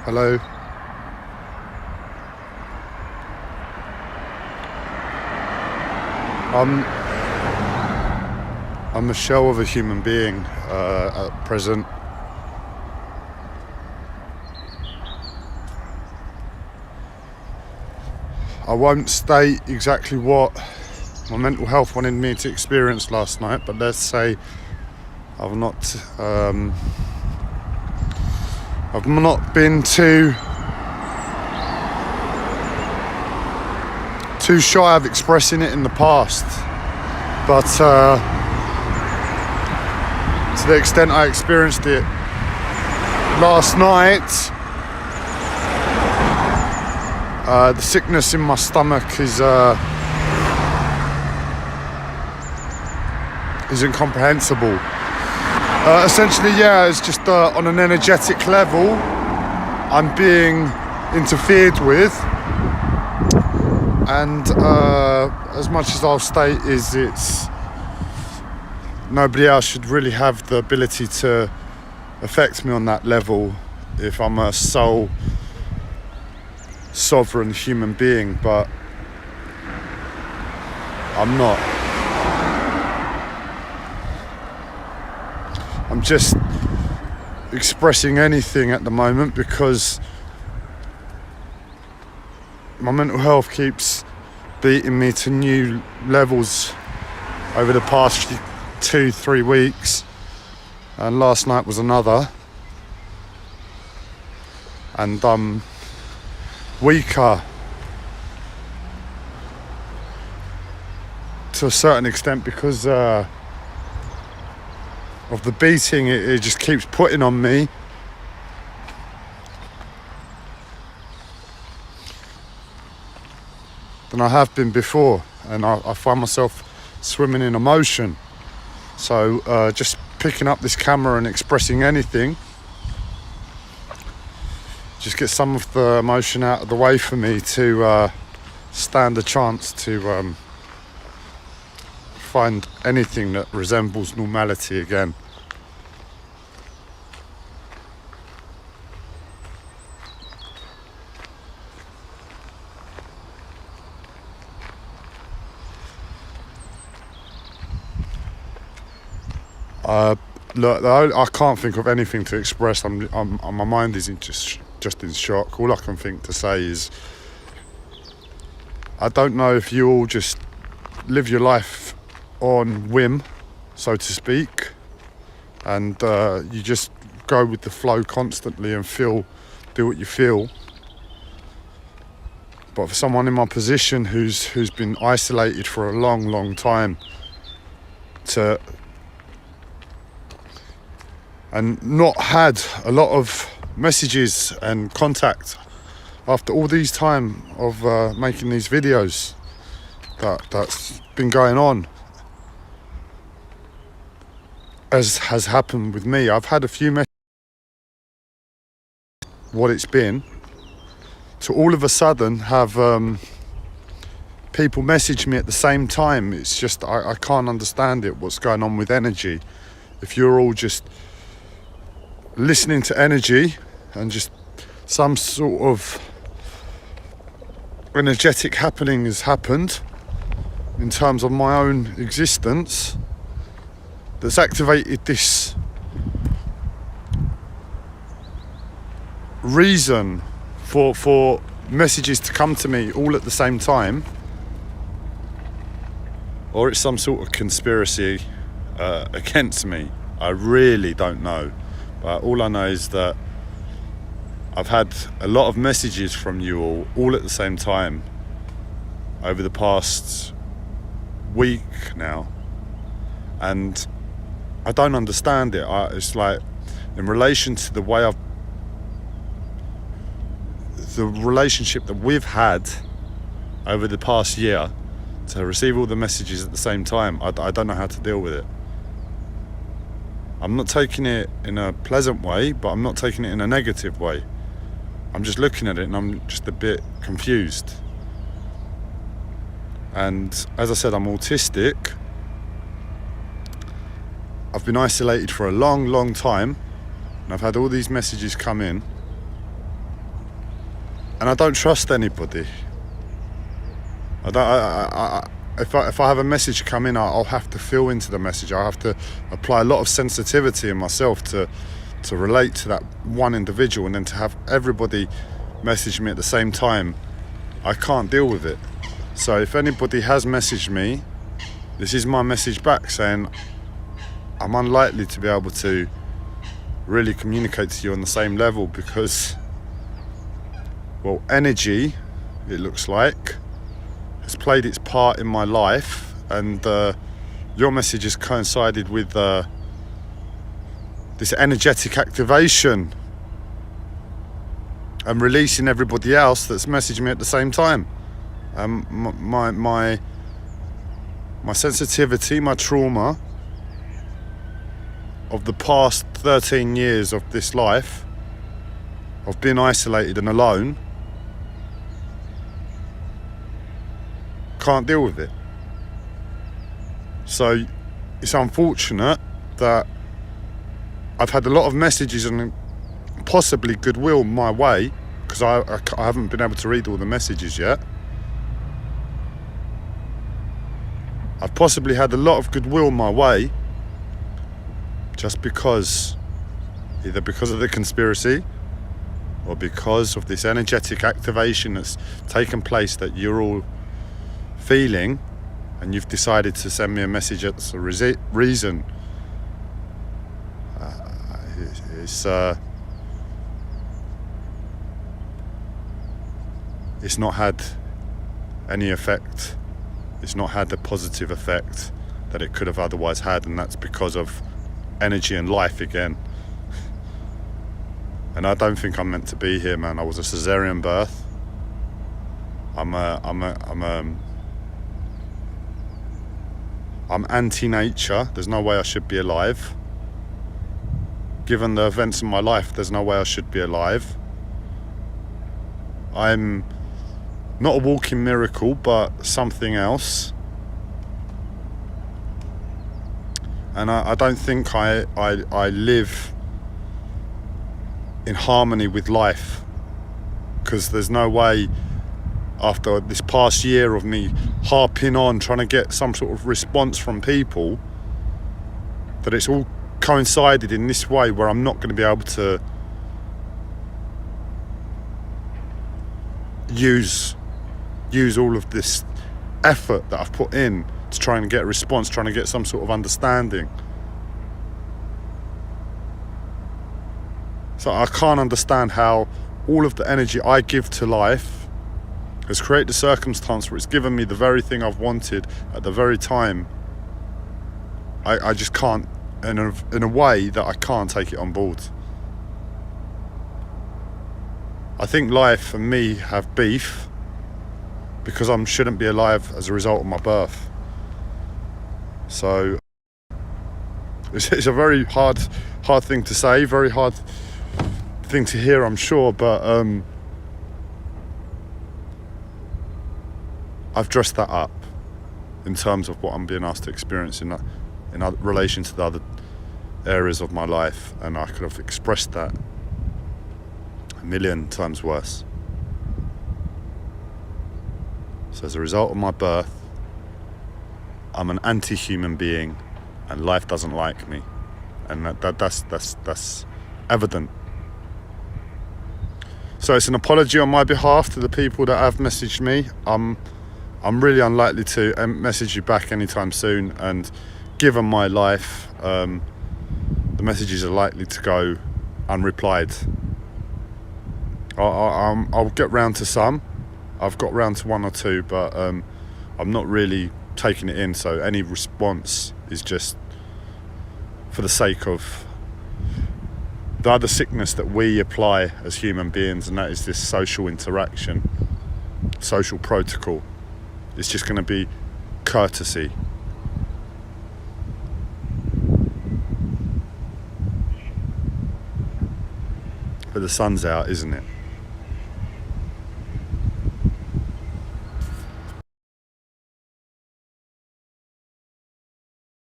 Hello. I'm I'm a shell of a human being at present. I won't state exactly what my mental health wanted me to experience last night, but let's say I've not been too shy of expressing it in the past, but to the extent I experienced it last night, the sickness in my stomach is incomprehensible. Essentially, yeah, it's just on an energetic level, I'm being interfered with, and as much as I'll state is it's nobody else should really have the ability to affect me on that level if I'm a sole sovereign human being, but I'm not. I'm just expressing anything at the moment because my mental health keeps beating me to new levels over the past 2-3 weeks, and last night was another, and I'm weaker to a certain extent because of the beating it just keeps putting on me. Than I have been before, and I find myself swimming in emotion. So just picking up this camera and expressing anything just get some of the emotion out of the way for me to stand a chance to find anything that resembles normality again. Look, I can't think of anything to express. My mind is just in shock. All I can think to say is, I don't know if you all just live your life on whim, so to speak, and you just go with the flow constantly and do what you feel. But for someone in my position who's been isolated for a long time and not had a lot of messages and contact after all these time of making these videos that's been going on, as has happened with me. I've had a few messages, what it's been, to all of a sudden have people message me at the same time. It's just I can't understand it, what's going on with energy. If you're all just listening to energy and just some sort of energetic happening has happened in terms of my own existence that's activated this reason for messages to come to me all at the same time, or it's some sort of conspiracy against me. I really don't know. But all I know is that I've had a lot of messages from you all at the same time over the past week now, and I don't understand it. It's like, in relation to the relationship that we've had over the past year, to receive all the messages at the same time, I don't know how to deal with it. I'm not taking it in a pleasant way, but I'm not taking it in a negative way. I'm just looking at it and I'm just a bit confused. And as I said, I'm autistic. I've been isolated for a long time, and I've had all these messages come in. and I don't trust anybody. If I have a message come in, I'll have to feel into the message. I'll have to apply a lot of sensitivity in myself to relate to that one individual, and then to have everybody message me at the same time, I can't deal with it. So if anybody has messaged me, this is my message back, saying I'm unlikely to be able to really communicate to you on the same level, because, well, energy, it looks like, has played its part in my life, and your message has coincided with this energetic activation and releasing everybody else that's messaged me at the same time. My sensitivity, my trauma of the past 13 years of this life, of being isolated and alone, can't deal with it. So it's unfortunate that I've had a lot of messages and possibly goodwill my way, because I haven't been able to read all the messages yet. I've possibly had a lot of goodwill my way just because, either because of the conspiracy or because of this energetic activation that's taken place that you're all feeling, and you've decided to send me a message that's a reason. It's not had any effect. It's not had the positive effect that it could have otherwise had, and that's because of energy and life again. And I don't think I'm meant to be here, man. I was a cesarean birth. I'm anti-nature. There's no way I should be alive. Given the events in my life, there's no way I should be alive. I'm not a walking miracle, but something else. And I don't think I live in harmony with life, because there's no way, after this past year of me harping on trying to get some sort of response from people, that it's all coincided in this way where I'm not going to be able to use all of this effort that I've put in to try and get a response, trying to get some sort of understanding. So I can't understand how all of the energy I give to life has created a circumstance where it's given me the very thing I've wanted at the very time. I just can't, in a way that I can't take it on board. I think life and me have beef because I shouldn't be alive as a result of my birth. So it's a very hard thing to say, very hard thing to hear, I'm sure, but I've dressed that up in terms of what I'm being asked to experience in relation to the other areas of my life, and I could have expressed that a million times worse. So as a result of my birth, I'm an anti-human being, and life doesn't like me, and that's evident. So it's an apology on my behalf to the people that have messaged me. I'm really unlikely to message you back anytime soon, and given my life, the messages are likely to go unreplied. I'll get round to some. I've got round to one or two, but I'm not really taking it in, so any response is just for the sake of the other sickness that we apply as human beings, and that is this social interaction, social protocol. It's just going to be courtesy. But the sun's out, isn't it?